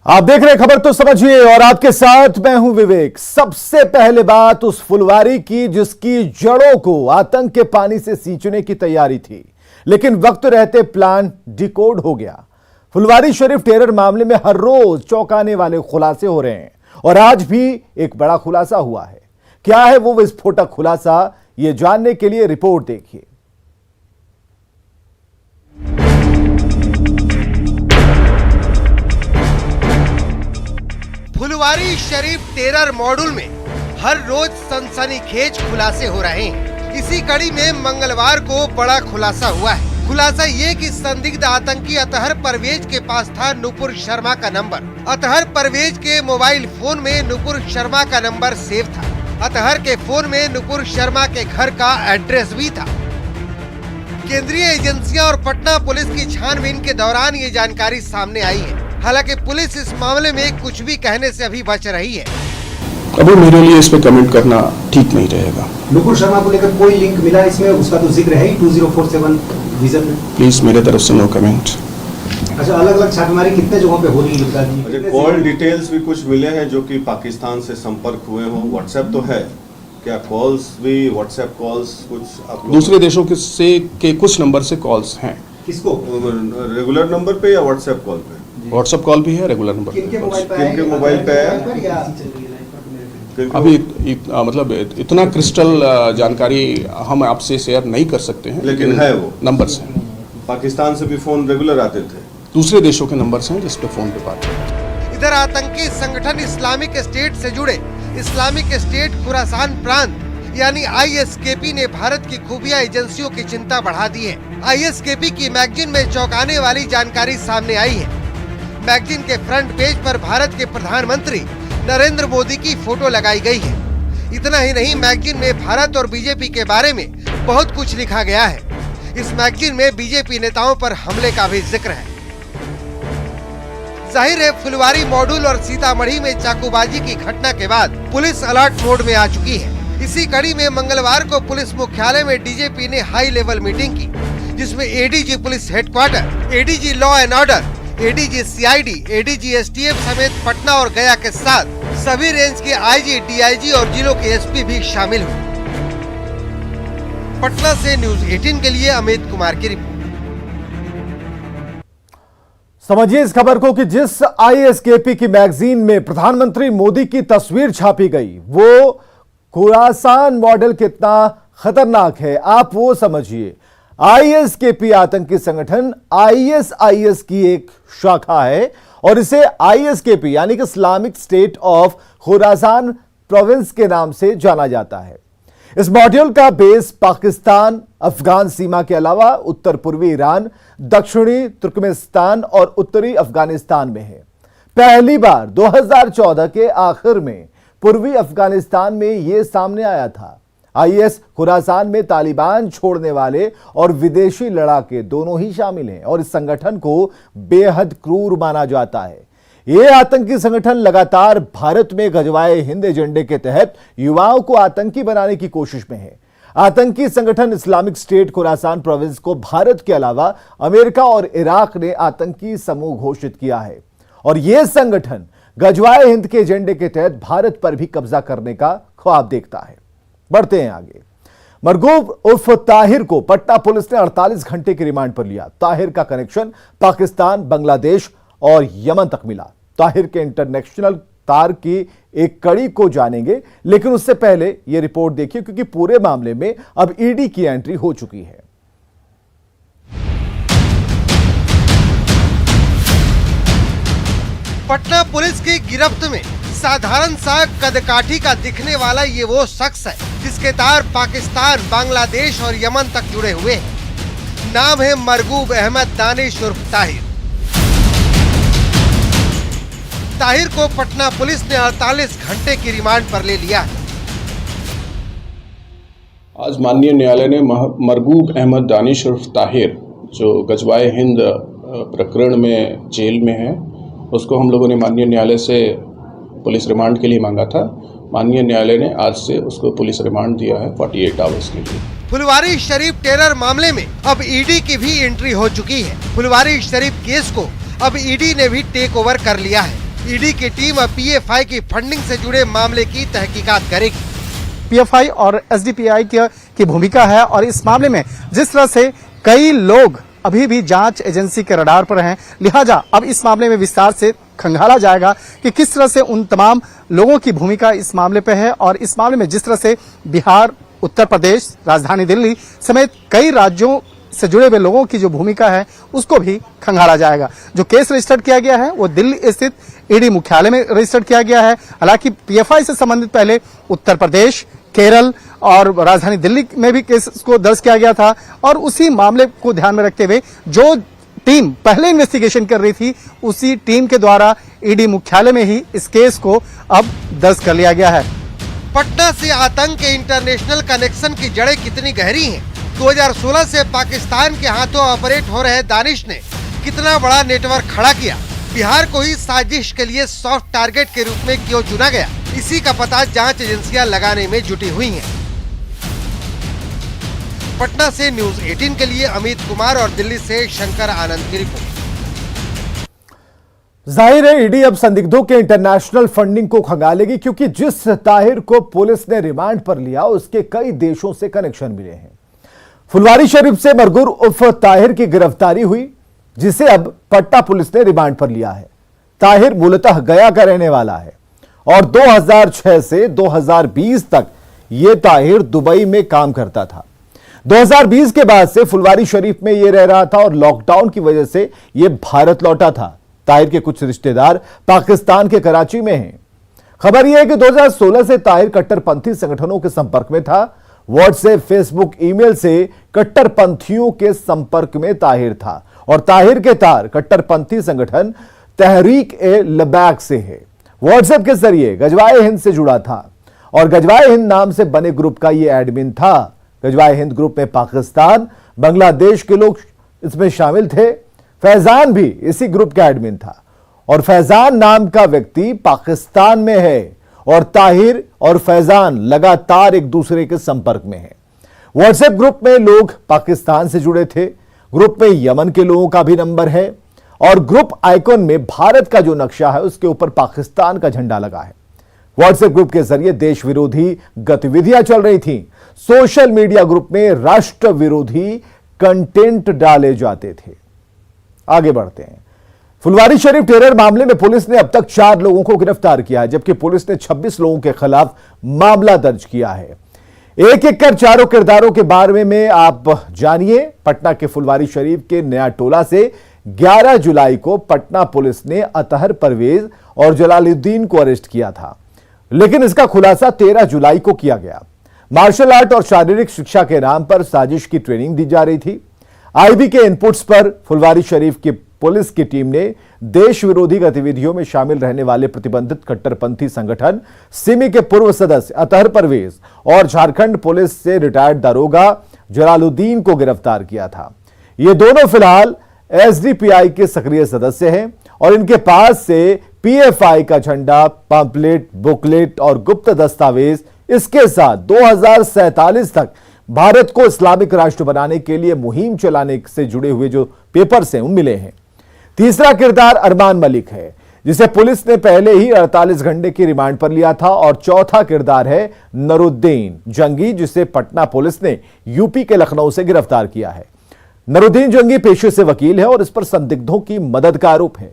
आप देख रहे खबर तो समझिए और आपके साथ मैं हूं विवेक। सबसे पहले बात उस फुलवारी की जिसकी जड़ों को आतंक के पानी से सींचने की तैयारी थी, लेकिन वक्त रहते प्लान डिकोड हो गया। फुलवारी शरीफ टेरर मामले में हर रोज चौंकाने वाले खुलासे हो रहे हैं और आज भी एक बड़ा खुलासा हुआ है। क्या है वो विस्फोटक खुलासा, ये जानने के लिए रिपोर्ट देखिए। फुलवारी शरीफ टेरर मॉड्यूल में हर रोज सनसनीखेज खुलासे हो रहे हैं। इसी कड़ी में मंगलवार को बड़ा खुलासा हुआ है। खुलासा ये कि संदिग्ध आतंकी अतहर परवेज के पास था नुपुर शर्मा का नंबर। अतहर परवेज के मोबाइल फोन में नुपुर शर्मा का नंबर सेव था। अतहर के फोन में नुपुर शर्मा के घर का एड्रेस भी था। केंद्रीय एजेंसियां और पटना पुलिस की छानबीन के दौरान ये जानकारी सामने आई है। हालांकि पुलिस इस मामले में कुछ भी कहने से अभी बच रही है। अभी मेरे लिए इस पे कमेंट करना ठीक नहीं रहेगा। नुपुर शर्मा को लेकर कोई लिंक मिला इसमें? उसका तो जिक्र है ही 2047 विजन में। प्लीज मेरे तरफ से नो कमेंट। अच्छा, अलग अलग छापेमारी कितने जगहों पे हो रही है? कॉल डिटेल्स भी कुछ मिले हैं जो कि पाकिस्तान से संपर्क हुए हो। व्हाट्सएप तो है, क्या कॉल्स भी, व्हाट्सएप कॉल्स कुछ आप दूसरे देशों के कुछ नंबर से कॉल्स हैं। किसको? रेगुलर नंबर पे या व्हाट्सएप कॉल पे? व्हाट्सएप कॉल भी है, रेगुलर नंबर किनके मोबाइल पे है? अभी मतलब इतना क्रिस्टल जानकारी हम आपसे शेयर नहीं कर सकते हैं, लेकिन है वो नंबर्स हैं। पाकिस्तान से भी फोन रेगुलर आते थे। दूसरे देशों के नंबर्स हैं जिस पे फोन पे बात है। इधर आतंकी संगठन इस्लामिक स्टेट से जुड़े इस्लामिक स्टेट खुरासान प्रांत यानी ISKP ने भारत की खुफिया एजेंसियों की चिंता बढ़ा दी है। ISKP की मैगजीन में चौंकाने वाली जानकारी सामने आई है। मैगजीन के फ्रंट पेज पर भारत के प्रधानमंत्री नरेंद्र मोदी की फोटो लगाई गई है। इतना ही नहीं, मैगजीन में भारत और बीजेपी के बारे में बहुत कुछ लिखा गया है। इस मैगजीन में बीजेपी नेताओं पर हमले का भी जिक्र है। जाहिर है, फुलवारी मॉड्यूल और सीतामढ़ी में चाकूबाजी की घटना के बाद पुलिस अलर्ट मोड में आ चुकी है। इसी कड़ी में मंगलवार को पुलिस मुख्यालय में डीजीपी ने हाई लेवल मीटिंग की, जिसमें ADG police headquarter, ADG law and order, ADG CID, ADG STF समेत पटना और गया के साथ सभी रेंज के IG, DIG और जिलों के SP भी शामिल हुए। पटना से न्यूज 18 के लिए अमित कुमार की रिपोर्ट। समझिए इस खबर को कि जिस ISKP की मैगजीन में प्रधानमंत्री मोदी की तस्वीर छापी गई, वो खुरासान मॉडल कितना खतरनाक है आप वो समझिए। ISKP आतंकी संगठन ISIS की एक शाखा है और इसे ISKP यानी कि Islamic state of Khorasan province के नाम से जाना जाता है। इस मॉड्यूल का बेस पाकिस्तान अफगान सीमा के अलावा उत्तर पूर्वी ईरान, दक्षिणी तुर्कमेनिस्तान और उत्तरी अफगानिस्तान में है। पहली बार 2014 के आखिर में पूर्वी अफगानिस्तान में यह सामने आया था। IS खुरासान में तालिबान छोड़ने वाले और विदेशी लड़ाके दोनों ही शामिल हैं और इस संगठन को बेहद क्रूर माना जाता है। यह आतंकी संगठन लगातार भारत में गजवाए हिंद एजेंडे के तहत युवाओं को आतंकी बनाने की कोशिश में है। आतंकी संगठन इस्लामिक स्टेट खुरासान प्रोविंस को भारत के अलावा अमेरिका और इराक ने आतंकी समूह घोषित किया है और यह संगठन गजवाए हिंद के एजेंडे के तहत भारत पर भी कब्जा करने का ख्वाब देखता है। बढ़ते हैं आगे। मरगूब उर्फ ताहिर को पटना पुलिस ने 48 घंटे के रिमांड पर लिया। ताहिर का कनेक्शन पाकिस्तान, बांग्लादेश और यमन तक मिला। ताहिर के इंटरनेशनल तार की एक कड़ी को जानेंगे, लेकिन उससे पहले यह रिपोर्ट देखिए क्योंकि पूरे मामले में अब ईडी की एंट्री हो चुकी है। पटना पुलिस की गिरफ्त में साधारण सा कदकाठी का दिखने वाला ये वो शख्स है जिसके तार पाकिस्तान, बांग्लादेश और यमन तक जुड़े हुए हैं। नाम है मरगूब अहमद दानिश उर्फ ताहिर। ताहिर को पटना पुलिस ने 48 घंटे की रिमांड पर ले लिया है। आज माननीय न्यायालय ने मरगूब अहमद दानिश उर्फ ताहिर, जो गजवाए हिंद प्रकरण में जेल में है, उसको हम लोगों ने माननीय न्यायालय से पुलिस रिमांड के लिए मांगा था। माननीय न्यायालय ने आज से उसको पुलिस रिमांड दिया है 48 आवर्स के लिए। फुलवारी शरीफ टेरर मामले में अब ईडी की भी एंट्री हो चुकी है। फुलवारी शरीफ केस को अब ईडी ने भी टेक ओवर कर लिया है। ईडी की टीम अब पीएफआई की फंडिंग से जुड़े मामले की तहकीकात करेगी। पीएफआई और एसडीपीआई की भूमिका है और इस मामले में जिस तरह से कई लोग अभी भी जांच एजेंसी के रडार पर हैं, लिहाजा अब इस मामले में विस्तार से खंगाला जाएगा कि किस तरह से उन तमाम लोगों की भूमिका इस मामले पे है और इस मामले में जिस तरह से बिहार, उत्तर प्रदेश, राजधानी दिल्ली समेत कई राज्यों से जुड़े हुए लोगों की जो भूमिका है उसको भी खंगाला जाएगा। जो केस रजिस्टर्ड किया गया है वो दिल्ली स्थित ईडी मुख्यालय में रजिस्टर्ड किया गया है। हालांकि पीएफआई से संबंधित पहले उत्तर प्रदेश, केरल और राजधानी दिल्ली में भी केस को दर्ज किया गया था और उसी मामले को ध्यान में रखते हुए जो टीम पहले इन्वेस्टिगेशन कर रही थी उसी टीम के द्वारा ईडी मुख्यालय में ही इस केस को अब दर्ज कर लिया गया है। पटना से आतंक के इंटरनेशनल कनेक्शन की जड़ें कितनी गहरी हैं? 2016 से पाकिस्तान के हाथों ऑपरेट हो रहे दानिश ने कितना बड़ा नेटवर्क खड़ा किया? बिहार को ही साजिश के लिए सॉफ्ट टारगेट के रूप में क्यों चुना गया? इसी का पता जांच एजेंसियां लगाने में जुटी हुई हैं। पटना से न्यूज 18 के लिए अमित कुमार और दिल्ली से शंकर आनंद की रिपोर्ट। जाहिर है ईडी अब संदिग्धों के इंटरनेशनल फंडिंग को खंगालेगी, क्योंकि जिस ताहिर को पुलिस ने रिमांड पर लिया उसके कई देशों से कनेक्शन मिले हैं। फुलवारी शरीफ से मरगूर उर्फ ताहिर की गिरफ्तारी हुई, जिसे अब पटना पुलिस ने रिमांड पर लिया है। ताहिर मूलतः गया का रहने वाला है और 2006 से 2020 तक यह ताहिर दुबई में काम करता था। 2020 के बाद से फुलवारी शरीफ में यह रह रहा था और लॉकडाउन की वजह से यह भारत लौटा था। ताहिर के कुछ रिश्तेदार पाकिस्तान के कराची में हैं। खबर यह है कि 2016 से ताहिर कट्टरपंथी संगठनों के संपर्क में था। व्हाट्सएप, फेसबुक, ईमेल से कट्टरपंथियों के संपर्क में ताहिर था और ताहिर के तार कट्टरपंथी संगठन तहरीक-ए-लबैक से है। व्हाट्सएप के जरिए गजवाए हिंद से जुड़ा था और गजवाए हिंद नाम से बने ग्रुप का यह एडमिन था। गजवाए हिंद ग्रुप में पाकिस्तान, बांग्लादेश के लोग इसमें शामिल थे। फैजान भी इसी ग्रुप का एडमिन था और फैजान नाम का व्यक्ति पाकिस्तान में है और ताहिर और फैजान लगातार एक दूसरे के संपर्क में है। व्हाट्सएप ग्रुप में लोग पाकिस्तान से जुड़े थे। ग्रुप में यमन के लोगों का भी नंबर है और ग्रुप आइकॉन में भारत का जो नक्शा है उसके ऊपर पाकिस्तान का झंडा लगा है। व्हाट्सएप ग्रुप के जरिए देश विरोधी गतिविधियां चल रही थी। सोशल मीडिया ग्रुप में राष्ट्र विरोधी कंटेंट डाले जाते थे। आगे बढ़ते हैं। फुलवारी शरीफ टेरर मामले में पुलिस ने अब तक 4 लोगों को गिरफ्तार किया है, जबकि पुलिस ने 26 लोगों के खिलाफ मामला दर्ज किया है। एक एक कर चारों किरदारों के बारे में आप जानिए। पटना के फुलवारी शरीफ के नया टोला से 11 जुलाई को पटना पुलिस ने अतहर परवेज और जलालुद्दीन को अरेस्ट किया था, लेकिन इसका खुलासा 13 जुलाई को किया गया। मार्शल आर्ट और शारीरिक शिक्षा के नाम पर साजिश की ट्रेनिंग दी जा रही थी। आईबी के इनपुट्स पर फुलवारी शरीफ की पुलिस की टीम ने देश विरोधी गतिविधियों में शामिल रहने वाले प्रतिबंधित कट्टरपंथी संगठन सिमी के पूर्व सदस्य अतहर परवेज और झारखंड पुलिस से रिटायर्ड दारोगा जलालुद्दीन को गिरफ्तार किया था। ये दोनों फिलहाल एसडीपीआई के सक्रिय सदस्य हैं और इनके पास से पीएफआई का झंडा, पंपलेट, बुकलेट और गुप्त दस्तावेज, इसके साथ 2047 तक भारत को इस्लामिक राष्ट्र बनाने के लिए मुहिम चलाने से जुड़े हुए जो पेपर्स हैं वो मिले हैं। तीसरा किरदार अरमान मलिक है, जिसे पुलिस ने पहले ही 48 घंटे की रिमांड पर लिया था और चौथा किरदार है नरुद्दीन जंगी, जिसे पटना पुलिस ने यूपी के लखनऊ से गिरफ्तार किया है। नरुद्दीन जंगी पेशे से वकील है और इस पर संदिग्धों की मदद का आरोप है।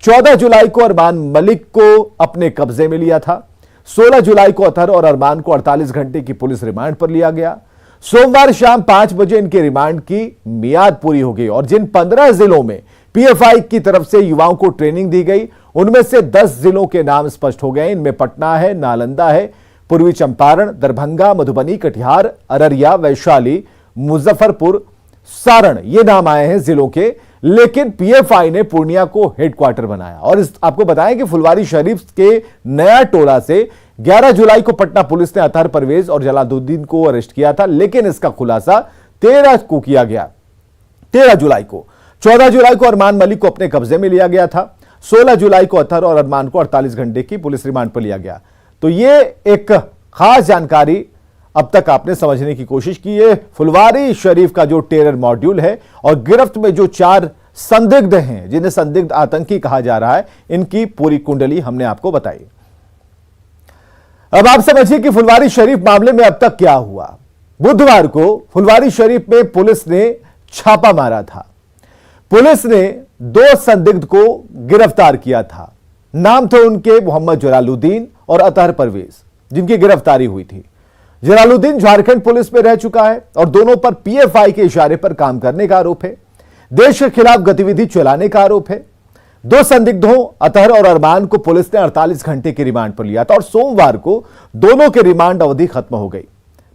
14 जुलाई को अरमान मलिक को अपने कब्जे में लिया था। 16 जुलाई को अतहर और अरमान को 48 घंटे की पुलिस रिमांड पर लिया गया। सोमवार शाम 5 बजे इनके रिमांड की मियाद पूरी हो गई और जिन 15 जिलों में पीएफआई की तरफ से युवाओं को ट्रेनिंग दी गई, उनमें से 10 जिलों के नाम स्पष्ट हो गए। इनमें पटना है, नालंदा है, पूर्वी चंपारण, दरभंगा, मधुबनी, कटिहार, अररिया, वैशाली, मुजफ्फरपुर, सारण, ये नाम आए हैं जिलों के। लेकिन पीएफआई ने पूर्णिया को हेडक्वार्टर बनाया और आपको बताएं कि फुलवारी शरीफ के नया टोला से 11 जुलाई को पटना पुलिस ने अतहर परवेज और जलालुद्दीन को अरेस्ट किया था, लेकिन इसका खुलासा 13 को किया गया। 13 जुलाई को 14 जुलाई को अरमान मलिक को अपने कब्जे में लिया गया था। 16 जुलाई को अतहर और अरमान को 48 घंटे की पुलिस रिमांड पर लिया गया। तो ये एक खास जानकारी अब तक आपने समझने की कोशिश की है। फुलवारी शरीफ का जो टेरर मॉड्यूल है और गिरफ्त में जो 4 संदिग्ध हैं, जिन्हें संदिग्ध आतंकी कहा जा रहा है, इनकी पूरी कुंडली हमने आपको बताई। अब आप समझिए कि फुलवारी शरीफ मामले में अब तक क्या हुआ। बुधवार को फुलवारी शरीफ में पुलिस ने छापा मारा था। पुलिस ने 2 संदिग्ध को गिरफ्तार किया था। नाम थे उनके मोहम्मद जलालुद्दीन और अतहर परवेज, जिनकी गिरफ्तारी हुई थी। जलालुद्दीन झारखंड पुलिस में रह चुका है और दोनों पर पीएफआई के इशारे पर काम करने का आरोप है। देश के खिलाफ गतिविधि चलाने का आरोप है। 2 संदिग्धों अतहर और अरमान को पुलिस ने 48 घंटे के रिमांड पर लिया था और सोमवार को दोनों के रिमांड अवधि खत्म हो गई।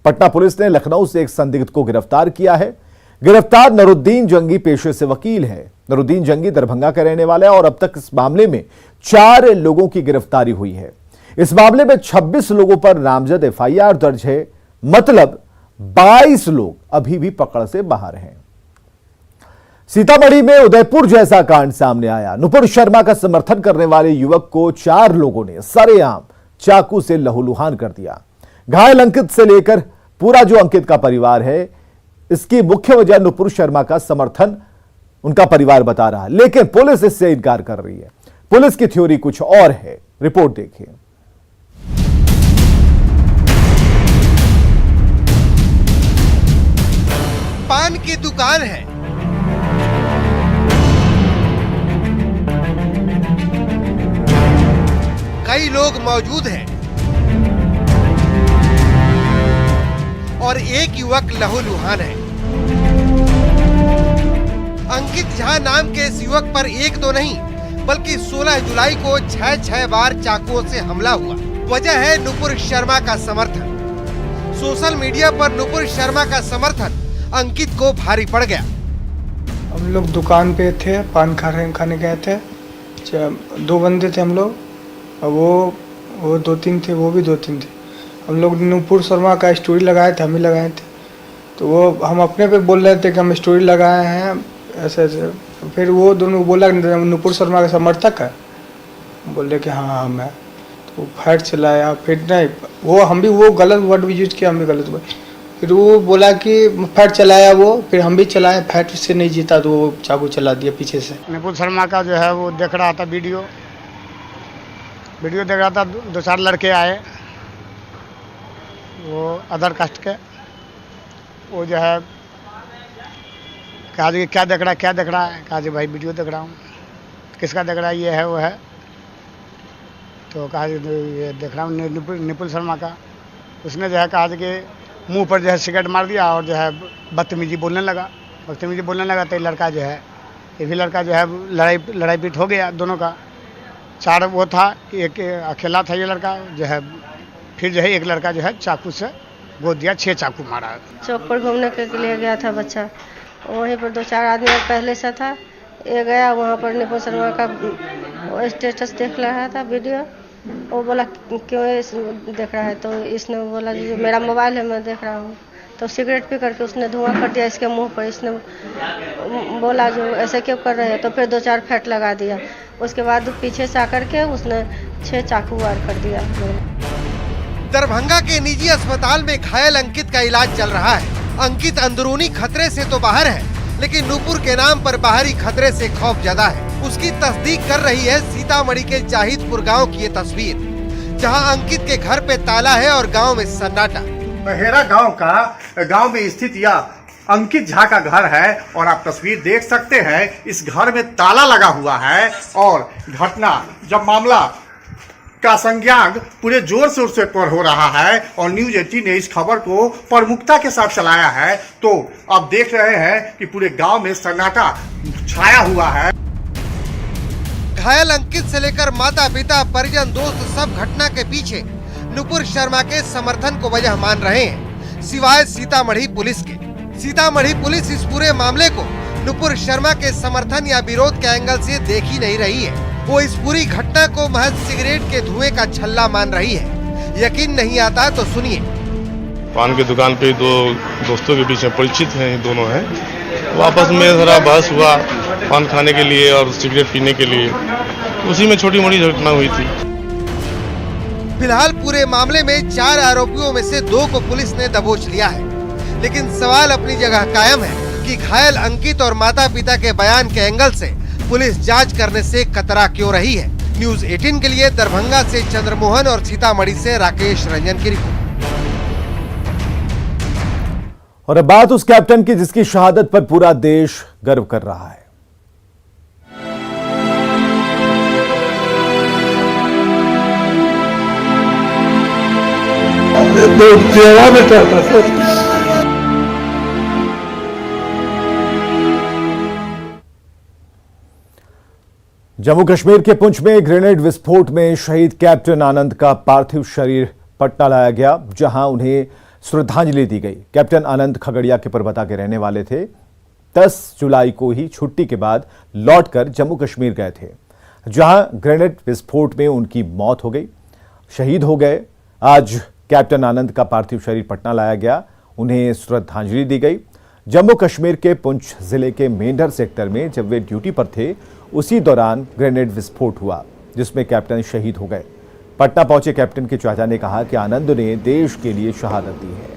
पटना पुलिस ने लखनऊ से एक संदिग्ध को गिरफ्तार किया है। गिरफ्तार नरुद्दीन जंगी पेशे से वकील है। नरुद्दीन जंगी दरभंगा का रहने वाला है और अब तक इस मामले में 4 लोगों की गिरफ्तारी हुई है। इस मामले में 26 लोगों पर नामजद एफआईआर दर्ज है, मतलब 22 लोग अभी भी पकड़ से बाहर हैं। सीतामढ़ी में उदयपुर जैसा कांड सामने आया। नुपुर शर्मा का समर्थन करने वाले युवक को 4 लोगों ने सरेआम चाकू से लहूलुहान कर दिया। घायल अंकित से लेकर पूरा जो अंकित का परिवार है, इसकी मुख्य वजह नुपुर शर्मा का समर्थन उनका परिवार बता रहा है, लेकिन पुलिस इससे इनकार कर रही है। पुलिस की थ्योरी कुछ और है, रिपोर्ट देखिए। पान की दुकान है, कई लोग मौजूद हैं और एक युवक लहूलुहान है। अंकित झा नाम के इस युवक पर 1-2 नहीं बल्कि 16 जुलाई को 6 बार चाकुओं से हमला हुआ। वजह है नुपुर शर्मा का समर्थन। सोशल मीडिया पर नुपुर शर्मा का समर्थन अंकित को भारी पड़ गया। हम लोग दुकान पे थे, पान खाने गए थे। 2 बंदे थे हम लोग, वो 2-3 थे, वो भी 2-3 थे। हम लोग नुपुर शर्मा का स्टोरी लगाए थे, हम ही लगाए थे। तो वो हम अपने पे बोल रहे थे कि हम स्टोरी लगाए हैं ऐसे ऐसे। फिर वो दोनों बोला नुपुर शर्मा का समर्थक है, बोले कि हाँ मैं। तो फाइट चलाया, फिर नहीं हम भी वो गलत वर्ड भी यूज किया, हम भी गलत वर्ड। फिर वो बोला कि फाइट चलाया वो, फिर हम भी चलाए, फाइट से नहीं जीता तो वो चाकू चला दिया पीछे से। नुपुर शर्मा का जो है वो देख रहा था वीडियो देख रहा था। 2-4 लड़के आए, वो अदर कास्ट के। वो जो है कहा कि क्या देख रहा है। कहा भाई वीडियो देख रहा हूँ। किसका देख रहा है? ये है वो है। तो कहा ये देख रहा हूँ नुपुर शर्मा का। उसने जो है कहा कि मुंह पर जो है सिगरेट मार दिया और जो है बदतमीजी बोलने लगा। तो लड़का जो है, ये भी लड़का जो है लड़ाई पीट हो गया दोनों का। 4 वो था, एक अकेला था ये लड़का जो है। फिर जो है एक लड़का जो है चाकू से गोद दिया, 6 चाकू मारा। चौक पर घूमने के लिए गया था बच्चा, वहीं पर 2-4 आदमी पहले से था। ये गया वहाँ पर नुपुर शर्मा का स्टेटस देख रहा था वीडियो। वो बोला क्यों देख रहा है? तो इसने बोला जो मेरा मोबाइल है मैं देख रहा हूँ। तो सिगरेट पी करके उसने धुआं कर दिया इसके मुंह पर। इसने बोला जो ऐसे क्यों कर रहे हैं? तो फिर 2-4 फैट लगा दिया। उसके बाद पीछे से आकर के उसने 6 चाकू वार कर दिया। दरभंगा के निजी अस्पताल में घायल अंकित का इलाज चल रहा है। अंकित अंदरूनी खतरे से तो बाहर है, लेकिन नुपुर के नाम पर बाहरी खतरे से खौफ ज्यादा है। उसकी तस्दीक कर रही है सीतामढ़ी के जाहिदपुर गांव की ये तस्वीर, जहां अंकित के घर पे ताला है और गांव में सन्नाटा। बहेरा गांव में स्थित यह अंकित झा का घर है और आप तस्वीर देख सकते हैं। इस घर में ताला लगा हुआ है और घटना जब मामला का संज्ञान पूरे जोर शोर से पर हो रहा है और न्यूज़ 18 ने इस खबर को प्रमुखता के साथ चलाया है, तो आप देख रहे हैं कि पूरे गांव में सन्नाटा छाया हुआ है। घायल अंकित से लेकर माता पिता परिजन दोस्त सब घटना के पीछे नुपुर शर्मा के समर्थन को वजह मान रहे हैं, सिवाय सीतामढ़ी पुलिस के। सीतामढ़ी पुलिस इस पूरे मामले को नुपुर शर्मा के समर्थन या विरोध के एंगल से देख ही नहीं रही है। वो इस पूरी घटना को महज सिगरेट के धुएं का छल्ला मान रही है। यकीन नहीं आता तो सुनिए। पान की दुकान पे 2 दोस्तों के बीच में परिचित हैं, दोनों हैं। आपस में जरा बहस हुआ पान खाने के लिए और सिगरेट पीने के लिए, उसी में छोटी मोटी घटना हुई थी। फिलहाल पूरे मामले में 4 आरोपियों में से 2 को पुलिस ने दबोच लिया है, लेकिन सवाल अपनी जगह कायम है। कि घायल अंकित और माता पिता के बयान के एंगल से पुलिस जांच करने से कतरा क्यों रही है। न्यूज 18 के लिए दरभंगा से चंद्रमोहन और सीतामढ़ी से राकेश रंजन की रिपोर्ट। और अब बात उस कैप्टन की जिसकी शहादत पर पूरा देश गर्व कर रहा है। सेवा में चाहता सर। जम्मू कश्मीर के पुंछ में ग्रेनेड विस्फोट में शहीद कैप्टन आनंद का पार्थिव शरीर पटना लाया गया, जहां उन्हें श्रद्धांजलि दी गई। कैप्टन आनंद खगड़िया के परबता के रहने वाले थे। 10 जुलाई को ही छुट्टी के बाद लौटकर जम्मू कश्मीर गए थे, जहां ग्रेनेड विस्फोट में उनकी मौत हो गई, शहीद हो गए। आज कैप्टन आनंद का पार्थिव शरीर पटना लाया गया, उन्हें श्रद्धांजलि दी गई। जम्मू कश्मीर के पुंछ जिले के मेंढर सेक्टर में जब वे ड्यूटी पर थे, उसी दौरान ग्रेनेड विस्फोट हुआ, जिसमें कैप्टन शहीद हो गए। पटना पहुंचे कैप्टन के चाचा ने कहा कि आनंद ने देश के लिए शहादत दी है।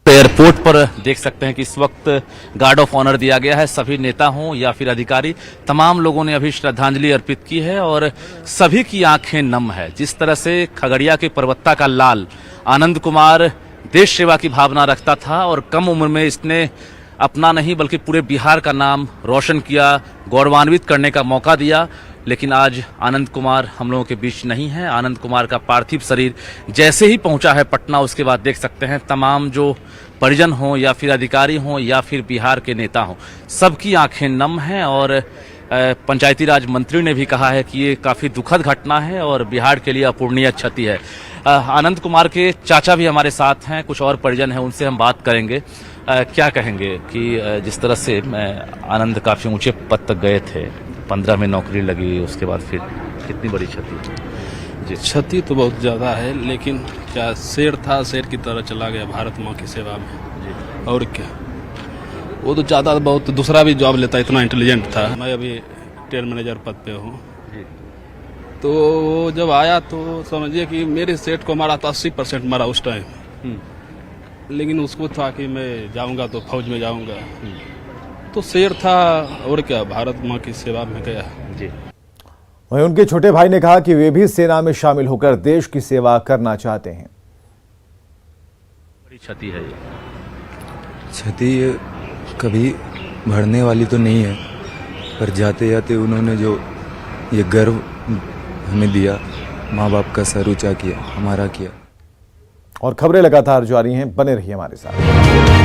एयरपोर्ट पर देख सकते हैं कि इस वक्त गार्ड ऑफ ऑनर दिया गया है। सभी नेता हों या फिर अधिकारी, तमाम लोगों ने अभी श्रद्धांजलि अर्पित की है और सभी की आंखें नम है। जिस तरह से खगड़िया के परबत्ता का लाल आनंद कुमार देश सेवा की भावना रखता था और कम उम्र में इसने अपना नहीं बल्कि पूरे बिहार का नाम रोशन किया, गौरवान्वित करने का मौका दिया। लेकिन आज आनंद कुमार हम लोगों के बीच नहीं है। आनंद कुमार का पार्थिव शरीर जैसे ही पहुंचा है पटना, उसके बाद देख सकते हैं तमाम जो परिजन हों या फिर अधिकारी हों या फिर बिहार के नेता हों, सबकी आंखें नम हैं। और पंचायती राज मंत्री ने भी कहा है कि ये काफ़ी दुखद घटना है और बिहार के लिए अपूर्णीय क्षति है। आनंद कुमार के चाचा भी हमारे साथ हैं, कुछ और परिजन हैं, उनसे हम बात करेंगे। क्या कहेंगे कि जिस तरह से आनंद काफ़ी ऊंचे पद तक गए थे, 15 में नौकरी लगी, उसके बाद फिर कितनी बड़ी क्षति? जी, क्षति तो बहुत ज़्यादा है, लेकिन क्या शेर था, शेर की तरह चला गया भारत माँ की सेवा में जी। और क्या, वो तो ज़्यादा बहुत दूसरा भी जॉब लेता, इतना इंटेलिजेंट था। मैं अभी ट्रेन मैनेजर पद पे हूँ, तो वो जब आया तो समझिए कि मेरे सेट को मारा था 80% मारा उस टाइम, लेकिन उसको था कि मैं जाऊँगा तो फौज में जाऊँगा, तो शेर था। और क्या, भारत माँ की सेवा में गया जी। वहीं उनके छोटे भाई ने कहा कि वे भी सेना में शामिल होकर देश की सेवा करना चाहते हैं। बड़ी क्षति है ये। क्षति कभी बढ़ने वाली तो नहीं है, पर जाते जाते उन्होंने जो ये गर्व हमें दिया, माँ बाप का सर ऊंचा किया, हमारा किया। और खबरें लगातार जारी हैं, बने रहिए हमारे साथ।